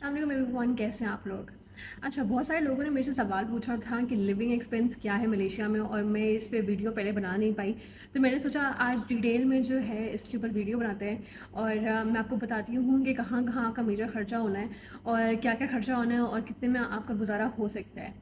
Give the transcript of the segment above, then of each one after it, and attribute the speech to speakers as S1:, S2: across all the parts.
S1: अस्सलाम एवरीवन, कैसे हैं आप लोग। अच्छा, बहुत सारे लोगों ने मेरे से सवाल पूछा था कि लिविंग एक्सपेंस क्या है मलेशिया में, और मैं इस पे वीडियो पहले बना नहीं पाई। तो मैंने सोचा आज डिटेल में जो है इसके ऊपर वीडियो बनाते हैं, और मैं आपको बताती हूँ कि कहाँ कहाँ आपका मेजर खर्चा होना है और क्या क्या खर्चा होना है और कितने में आपका गुजारा हो सकता है।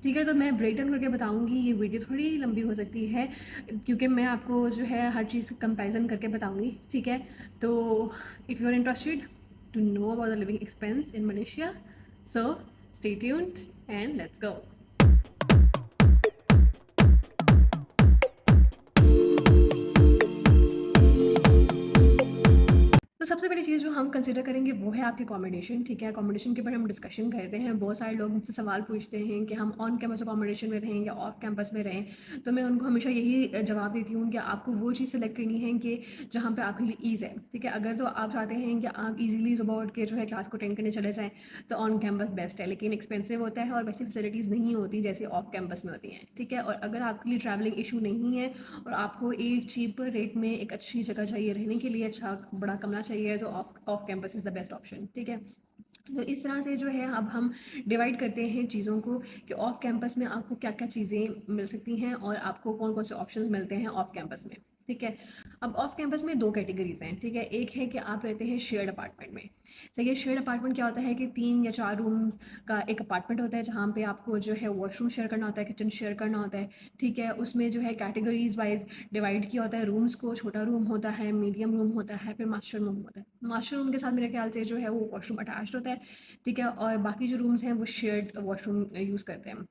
S1: ठीक है, तो मैं ब्रेक डाउन करके बताऊँगी। ये वीडियो थोड़ी लंबी हो सकती है क्योंकि मैं आपको जो है हर चीज़ कंपैरिजन करके बताऊँगी। ठीक है, तो if you are interested to know about the living expense in Malaysia. So stay tuned and let's go. तो सबसे पहली चीज़ जो हम कंसिडर करेंगे वो है आपकी अकोमोडेशन। ठीक है, अकोमोडेशन के ऊपर हम डिस्कशन करते हैं। बहुत सारे लोग मुझसे सवाल पूछते हैं कि हम ऑन कैंपस अकोमोडेशन में रहें या ऑफ कैंपस में रहें। तो मैं उनको हमेशा यही जवाब देती हूँ कि आपको वो चीज़ सेलेक्ट करनी है कि जहाँ पे आपके लिए ईज़ है। ठीक है, अगर तो आप चाहते हैं कि आप ईजिली सुबह उठ के जो है क्लास को अटेंड करने चले जाएँ तो ऑन कैंपस बेस्ट है, लेकिन एक्सपेंसिव होता है और वैसी फैसिलिटीज़ नहीं होती जैसे ऑफ कैंपस में होती हैं। ठीक है, और अगर आपके लिए ट्रैवलिंग इशू नहीं है और आपको एक चीप रेट में एक अच्छी जगह चाहिए रहने के लिए, अच्छा बड़ा कमरा चाहिए, तो of off campus is the best option. ठीक है, तो इस तरह से जो है अब हम डिवाइड करते हैं चीज़ों को कि ऑफ कैंपस में आपको क्या क्या चीज़ें मिल सकती हैं और आपको कौन कौन से ऑप्शंस मिलते हैं ऑफ कैंपस में। ठीक है, अब ऑफ कैंपस में दो कैटेगरीज हैं। ठीक है, एक है कि आप रहते हैं शेयर्ड अपार्टमेंट में। सही है, शेयर्ड अपार्टमेंट क्या होता है कि 3 या 4 रूम का एक अपार्टमेंट होता है जहाँ पे आपको जो है वॉशरूम शेयर करना होता है, किचन शेयर करना होता है। ठीक है, उसमें जो है कैटेगरीज वाइज डिवाइड किया होता है रूम्स को। छोटा रूम होता है, मीडियम रूम होता है, फिर मास्टर रूम होता है। मास्टर रूम के साथ मेरे ख्याल से जो है वो वॉशरूम अटैच्ड होता है। ठीक है, और बाकी जो रूम्स हैं वो शेयर्ड वॉशरूम यूज़ करते हैं।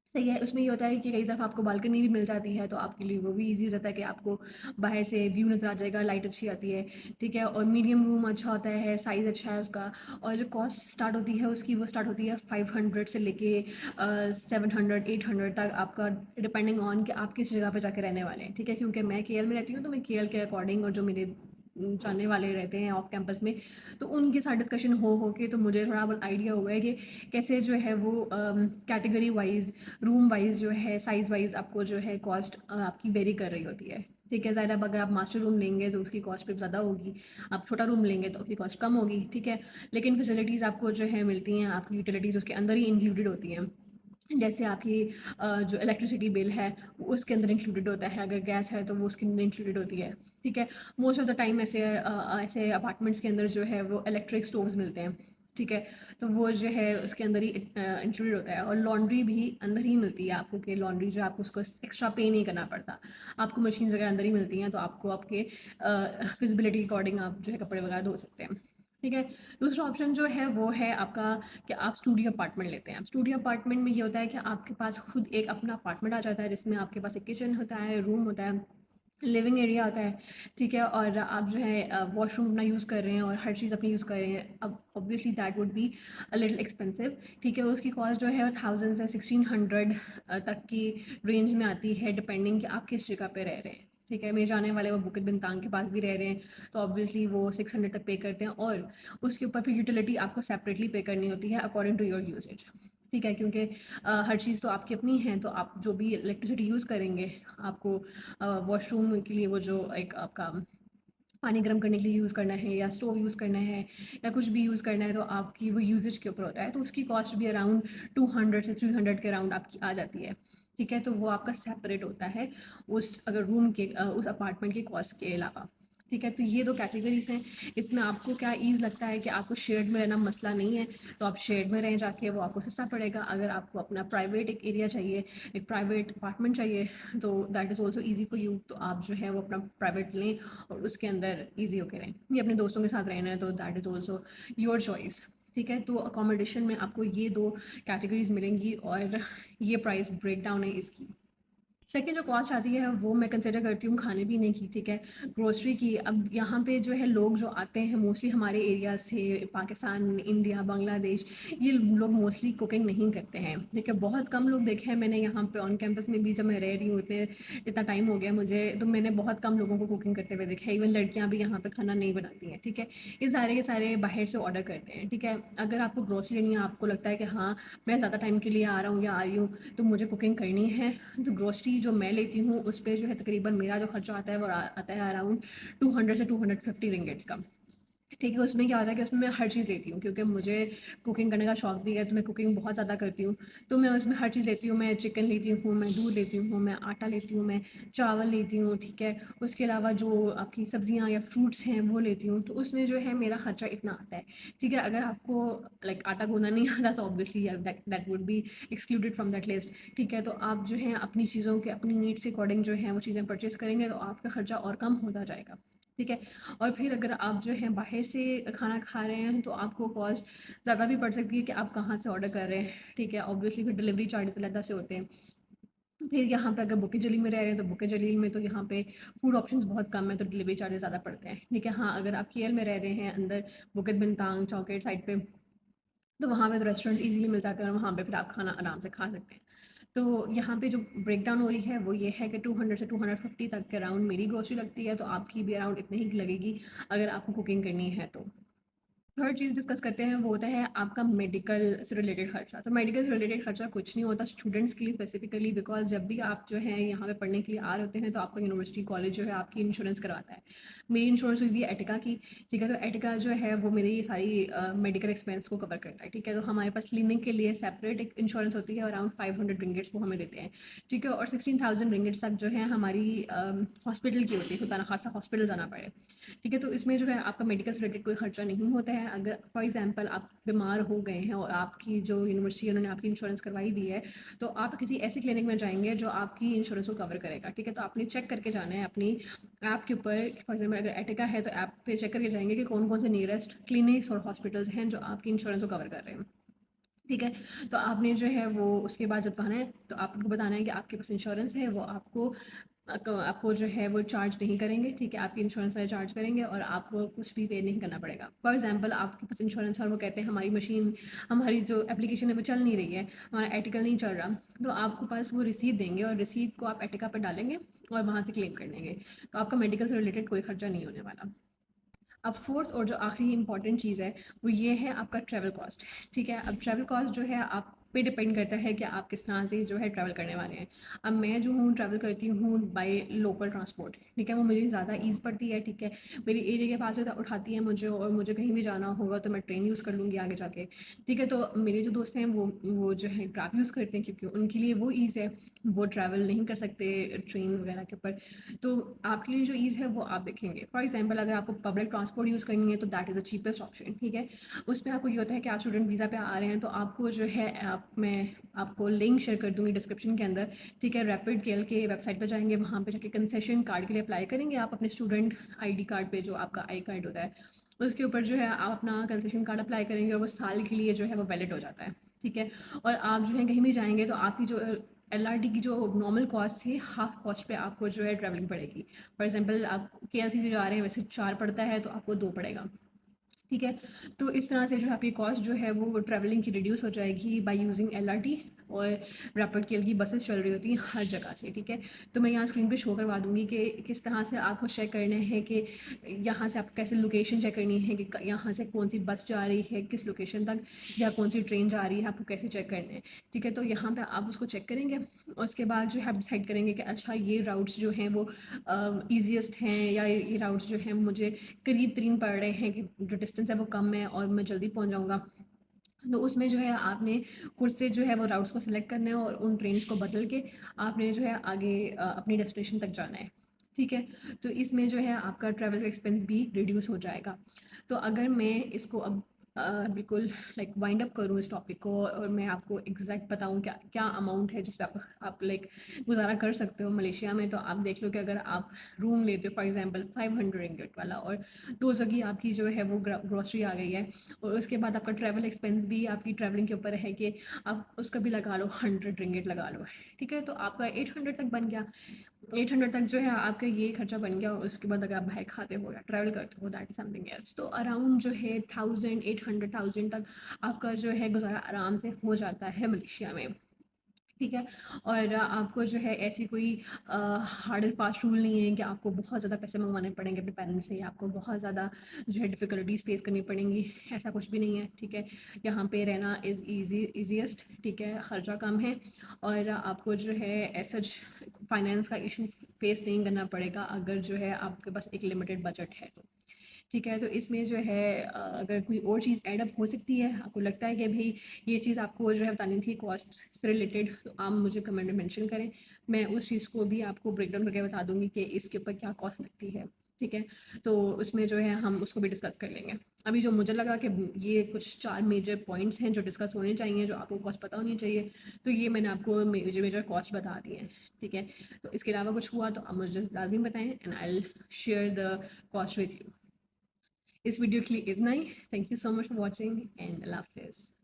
S1: सही है, उसमें ये होता है कि कई दफ़ा आपको बालकनी भी मिल जाती है तो आपके लिए वो भी ईज़ी हो जाता है कि आपको बाहर से व्यू नज़र आ जाएगा, लाइट अच्छी आती है। ठीक है, और मीडियम रूम अच्छा होता है, साइज़ अच्छा है उसका। और जो कॉस्ट स्टार्ट होती है उसकी, वो स्टार्ट होती है 500 से लेके 700 800 तक, आपका डिपेंडिंग ऑन कि आप किस जगह पे जाके रहने वाले हैं। ठीक है, क्योंकि मैं केएल में रहती हूँ तो मैं केएल के अकॉर्डिंग, और जो मेरे जानने वाले रहते हैं ऑफ कैंपस में, तो उनके साथ डिस्कशन हो के तो मुझे थोड़ा बहुत आइडिया हुआ है कि कैसे जो है वो कैटेगरी वाइज, रूम वाइज जो है, साइज़ वाइज आपको जो है कॉस्ट आपकी वेरी कर रही होती है। ठीक है, ज़ाहिर है अगर आप मास्टर रूम लेंगे तो उसकी कॉस्ट फिर ज़्यादा होगी, आप छोटा रूम लेंगे तो उसकी कॉस्ट कम होगी। ठीक है, लेकिन फैसिलिटीज़ आपको जो है मिलती हैं, आपकी यूटिलिटीज़ उसके अंदर ही इंक्लूडेड होती हैं। जैसे आपकी जो इलेक्ट्रिसिटी बिल है वो उसके अंदर इंक्लूडेड होता है, अगर गैस है तो वो उसके अंदर इंक्लूडेड होती है। ठीक है, मोस्ट ऑफ द टाइम ऐसे अपार्टमेंट्स के अंदर जो है वो इलेक्ट्रिक स्टोव्स मिलते हैं। ठीक है, तो वो जो है उसके अंदर ही इंक्लूडेड होता है, और लॉन्ड्री भी अंदर ही मिलती है आपको, कि लॉन्ड्री जो आपको उसको एक्स्ट्रा पे नहीं करना पड़ता। आपको मशीन वगैरह अंदर ही मिलती हैं, तो आपको आपके फिजिबिलिटी के अकॉर्डिंग आप जो है कपड़े वगैरह धो सकते हैं। ठीक है, दूसरा ऑप्शन जो है वो है आपका कि आप स्टूडियो अपार्टमेंट लेते हैं। स्टूडियो अपार्टमेंट में ये होता है कि आपके पास खुद एक अपना अपार्टमेंट आ जाता है जिसमें आपके पास एक किचन होता है, रूम होता है, लिविंग एरिया होता है। ठीक है, और आप जो है वॉशरूम अपना यूज़ कर रहे हैं और हर चीज़ अपनी यूज़ कर रहे हैं। अब obviously that would be a little expensive. ठीक है, उसकी कॉस्ट जो है 1000 से 1600 तक की रेंज में आती है, डिपेंडिंग कि आप किस जगह पे रह रहे हैं। ठीक है, मेरे जाने वाले वो बुकित बिनतांग के पास भी रह रहे हैं, तो ऑब्वियसली वो 600 तक पे करते हैं, और उसके ऊपर फिर यूटिलिटी आपको सेपरेटली पे करनी होती है अकॉर्डिंग टू योर यूसेज। ठीक है, क्योंकि हर चीज़ तो आपकी अपनी है, तो आप जो भी इलेक्ट्रिसिटी यूज़ करेंगे, आपको वॉशरूम के लिए वो जो एक आपका पानी गर्म करने के लिए यूज़ करना है या स्टोव यूज़ करना है या कुछ भी यूज़ करना है, तो आपकी वो यूजेज के ऊपर होता है, तो उसकी कॉस्ट भी अराउंड 200 से 300 के अराउंड आपकी आ जाती है। ठीक है, तो वो आपका सेपरेट होता है उस अगर रूम के उस अपार्टमेंट के कॉस्ट के अलावा। ठीक है, तो ये दो कैटेगरीज हैं। इसमें आपको क्या ईज़ लगता है कि आपको शेड में रहना मसला नहीं है, तो आप शेड में रहें जाके, वो आपको सस्ता पड़ेगा। अगर आपको अपना प्राइवेट एक एरिया चाहिए, एक प्राइवेट अपार्टमेंट चाहिए, तो that is also easy for you, तो आप जो है वो अपना प्राइवेट लें और उसके अंदर ईजी होके रहें। ये अपने दोस्तों के साथ रहना है तो that is also your choice. ठीक है, तो अकोमोडेशन में आपको ये दो कैटेगरीज मिलेंगी और ये प्राइस ब्रेक डाउन है इसकी। सेकंड जो कॉस्ट आती है वो मैं कंसिडर करती हूँ खाने पीने की। ठीक है, ग्रोसरी की। अब यहाँ पे जो है लोग जो आते हैं मोस्टली हमारे एरिया से, पाकिस्तान, इंडिया, बांग्लादेश, ये लोग मोस्टली कुकिंग नहीं करते हैं। ठीक है, बहुत कम लोग देखे हैं मैंने यहाँ पे ऑन कैंपस में भी, जब मैं रह रही हूँ इतने इतना टाइम हो गया मुझे, तो मैंने बहुत कम लोगों को कुकिंग करते हुए देखा है। इवन लड़कियाँ भी यहाँ पे खाना नहीं बनाती हैं। ठीक है, ये सारे के सारे बाहर से ऑर्डर करते हैं। ठीक है, अगर आपको ग्रोसरी लेनी है, आपको लगता है कि हाँ मैं ज़्यादा टाइम के लिए आ रहा हूँ या आ रही हूँ तो मुझे कुकिंग करनी है, तो ग्रोसरी जो मैं लेती हूँ उस पर जो है तकरीबन मेरा जो खर्चा आता है वो आता है अराउंड 200 से 250 रिंगिट्स का। ठीक है, उसमें क्या होता है कि उसमें मैं हर चीज़ लेती हूँ, क्योंकि मुझे कुकिंग करने का शौक भी है, तो मैं कुकिंग बहुत ज़्यादा करती हूँ। तो मैं उसमें हर चीज़ लेती हूँ, मैं चिकन लेती हूँ, मैं दूध लेती हूँ, मैं आटा लेती हूँ, मैं चावल लेती हूँ, ठीक है। उसके अलावा जो आपकी सब्जियाँ या फ्रूट्स हैं वो लेती हूँ, तो उसमें जो है मेरा खर्चा इतना आता है, ठीक है। अगर आपको लाइक आटा गूँथना नहीं आता तो obviously that that would be excluded from that list, ठीक है। तो आप जो है अपनी चीज़ों के अपनी नीड्स के अकॉर्डिंग जो है वो चीज़ें परचेज़ करेंगे, तो आपका खर्चा और कम होता जाएगा, ठीक है। और फिर अगर आप जो है बाहर से खाना खा रहे हैं तो आपको कॉस्ट ज़्यादा भी पड़ सकती है कि आप कहाँ से ऑर्डर कर रहे हैं, ठीक है। ऑब्वियसली फिर डिलीवरी चार्जेस अलग से होते हैं। फिर यहाँ पे अगर बुके जलील में रह रहे हैं तो बुके जलील में तो यहाँ पे फूड ऑप्शंस बहुत कम है, तो डिलीवरी चार्जेस ज़्यादा पड़ते हैं, ठीक है। हाँ, अगर आप केएल में रह रहे हैं अंदर बुकित बिनतांग चौकेट साइड पे, तो वहाँ पे तो रेस्टोरेंट ईजिली मिल जाते हैं और वहाँ पे फिर आप खाना आराम से खा सकते हैं। तो यहाँ पे जो ब्रेकडाउन हो रही है वो ये है कि 200 से 250 तक के अराउंड मेरी ग्रोसरी लगती है, तो आपकी भी अराउंड इतनी ही लगेगी अगर आपको कुकिंग करनी है तो। थर्ड चीज़ डिस्कस करते हैं, वो होता है आपका मेडिकल से रिलेटेड खर्चा। तो मेडिकल से रिलेटेड खर्चा कुछ नहीं होता स्टूडेंट्स के लिए स्पेसिफिकली, बिकॉज जब भी आप जो है यहाँ पे पढ़ने के लिए आ रहे होते हैं तो आपका यूनिवर्सिटी कॉलेज जो है आपकी इंश्योरेंस करवाता है। मेरी इंश्योरेंस हुई थी एटिका की, ठीक है। तो एटिका जो है वो मेरी ये सारी मेडिकल एक्सपेंस को कवर करता है, ठीक है। तो हमारे पास क्लिनिक के लिए सेपरेट एक इंश्योरेंस होती है, अराउंड 500 रिंगिट्स वो हमें देते हैं, ठीक है। और 16,000 रिंगिट्स तक जो है हमारी हॉस्पिटल की होती है, खुदा ना खासा हॉस्पिटल जाना पड़े, ठीक है। तो इसमें जो है आपका मेडिकल से रिलेटेड कोई खर्चा नहीं होता है। अगर फॉर एग्जांपल आप बीमार हो गए हैं और आपकी जो यूनिवर्सिटी उन्होंने आपकी इंश्योरेंस करवाई दी है, तो आप किसी ऐसी क्लिनिक में जाएंगे जो आपकी इंश्योरेंस को कवर करेगा, ठीक है। तो आपने चेक करके जाना है अपनी ऐप के ऊपर, फॉर एग्जाम्पल अगर एटिका है तो ऐप पे चेक करके जाएंगे कि कौन कौन से नियरेस्ट क्लिनिक्स और हॉस्पिटल्स हैं जो आपकी इंश्योरेंस को कवर कर रहे हैं, ठीक है। तो आपने जो है वो उसके बाद जब आना है तो आपको बताना है कि आपके पास इंश्योरेंस है, वो आपको जो है वो चार्ज नहीं करेंगे, ठीक है। आपकी इंश्योरेंस वाले चार्ज करेंगे और आपको कुछ भी पे नहीं करना पड़ेगा। फॉर एग्जांपल आपके पास इंश्योरेंस है और वो कहते हैं हमारी मशीन, हमारी जो एप्लीकेशन है वो चल नहीं रही है, हमारा एटिकल नहीं चल रहा, तो आपको पास वो रिसीट देंगे और रिसीट को आप एटिका पर डालेंगे और वहाँ से क्लेम कर लेंगे। तो आपका मेडिकल से रिलेटेड कोई खर्चा नहीं होने वाला। अब फोर्थ और जो आखिरी इंपॉर्टेंट चीज़ है वो ये है आपका ट्रैवल कॉस्ट, ठीक है। अब ट्रैवल कॉस्ट जो है आप पे डिपेंड करता है कि आप किस तरह से जो है ट्रैवल करने वाले हैं। अब मैं जो हूँ ट्रैवल करती हूँ बाय लोकल ट्रांसपोर्ट, ठीक है। वो मेरी ज़्यादा ईज़ पड़ती है, ठीक है। मेरी एरिया के पास से उठाती है मुझे, और मुझे कहीं भी जाना होगा तो मैं ट्रेन यूज़ कर लूँगी आगे जाके, ठीक है। तो मेरे जो दोस्त हैं वो जो है ग्रैब यूज़ करते हैं, क्योंकि उनके लिए वो ईज़ है, वो ट्रैवल नहीं कर सकते ट्रेन वगैरह के ऊपर। तो आपके लिए जो ईज़ है वो आप देखेंगे। फॉर एग्जांपल अगर आपको पब्लिक ट्रांसपोर्ट यूज़ करनी है तो that is the cheapest option, ठीक है। उसमें आपको ये होता है कि आप स्टूडेंट वीज़ा पे आ रहे हैं, तो आपको जो है मैं आपको लिंक शेयर कर दूँगी डिस्क्रिप्शन के अंदर, ठीक है। रैपिड केल के वेबसाइट पर जाएंगे, वहाँ पे जाके कंसेशन कार्ड के लिए अप्लाई करेंगे आप अपने स्टूडेंट आईडी कार्ड पे, जो आपका आई कार्ड होता है उसके ऊपर जो है आप अपना कंसेशन कार्ड अप्लाई करेंगे और वो साल के लिए जो है वो वैलिड हो जाता है, ठीक है। और आप जो है कहीं भी जाएंगे तो आपकी जो एलआरटी की जो नॉर्मल कॉस्ट थी हाफ कॉस्ट पे आपको जो है ट्रैवलिंग पड़ेगी। फॉर एग्जांपल आप केएलसी से जा रहे हैं, वैसे 4 पड़ता है तो आपको 2 पड़ेगा, ठीक है। तो इस तरह से जो है आपकी कॉस्ट जो है वो ट्रैवलिंग की रिड्यूस हो जाएगी बाय यूजिंग एलआरटी। और रैपिड केल की बसेस चल रही होती हैं हर जगह से, ठीक है। तो मैं यहाँ स्क्रीन पे शो करवा दूँगी कि किस तरह से आपको चेक करना है कि यहाँ से आपको कैसे लोकेशन चेक करनी है कि यहाँ से कौन सी बस जा रही है किस लोकेशन तक, या कौन सी ट्रेन जा रही है, आपको कैसे चेक करना है, ठीक है। तो यहाँ पे आप उसको चेक करेंगे और उसके बाद जो है आप डिसाइड करेंगे कि अच्छा ये राउट्स जो हैं वो ईजीएस्ट हैं, या ये राउट्स जो हैं मुझे करीब तरीन पड़ रहे हैं कि जो डिस्टेंस है वो कम है और मैं जल्दी पहुँच जाऊँगा। तो उसमें जो है आपने खुद से जो है वो राउट्स को सिलेक्ट करना है और उन ट्रेन्स को बदल के आपने जो है आगे अपनी डेस्टिनेशन तक जाना है, ठीक है। तो इसमें जो है आपका ट्रैवल का एक्सपेंस भी रिड्यूस हो जाएगा। तो अगर मैं इसको अब बिल्कुल लाइक वाइंड अप करूँ इस टॉपिक को और मैं आपको एग्जैक्ट बताऊँ क्या क्या अमाउंट है जिस पे आप लाइक गुजारा कर सकते हो मलेशिया में, तो आप देख लो कि अगर आप रूम लेते हो फॉर एग्जांपल 500 रिंगिट वाला, और 2 जगह आपकी जो है वो ग्रॉसरी आ गई है, और उसके बाद आपका ट्रैवल एक्सपेंस भी आपकी ट्रैवलिंग के ऊपर है कि आप उसका भी लगा लो 100 रिंगिट लगा लो, ठीक है। तो आपका 800 तक बन गया। 800 तक जो है आपका ये खर्चा बन गया, और उसके बाद अगर आप बाहर खाते हो या ट्रैवल करते हो दैट इज समथिंग एल्स, तो अराउंड जो है 1800 तक आपका जो है गुजारा आराम से हो जाता है मलेशिया में, ठीक है। और आपको जो है ऐसी कोई हार्ड एंड फास्ट रूल नहीं है कि आपको बहुत ज़्यादा पैसे मंगवाने पड़ेंगे अपने पेरेंट्स से, या आपको बहुत ज़्यादा जो है डिफ़िकल्टीज फेस करनी पड़ेंगी, ऐसा कुछ भी नहीं है, ठीक है। यहाँ पे रहना इज़ ईजीएस्ट, ठीक है, ख़र्चा कम है, और आपको जो है ऐसा फाइनेंस का इशू फेस नहीं करना पड़ेगा अगर जो है आपके पास एक लिमिटेड बजट है तो, ठीक है? तो इसमें जो है अगर कोई और चीज़ ऐड अप हो सकती है, आपको लगता है कि भई ये चीज़ आपको जो है बतानी थी कॉस्ट से रिलेटेड, तो आप मुझे कमेंट में मेंशन करें। मैं उस चीज़ को भी आपको ब्रेकडाउन करके बता दूँगी कि इसके ऊपर क्या कॉस्ट लगती है, ठीक है? तो उसमें जो है हम उसको भी डिस्कस कर लेंगे। अभी जो मुझे लगा कि ये कुछ 4 मेजर पॉइंट्स हैं जो डिस्कस होने चाहिए, जो आपको कॉस्ट पता होनी चाहिए, तो ये मैंने आपको मेजर मेजर कॉस्ट बता दी हैं, ठीक है? तो इसके अलावा कुछ हुआ तो आप मुझे लाज़मी बताएँ and I will share the cost with you. इस वीडियो के लिए इतना ही। Thank you so much for watching and Allah हाफ़िज़।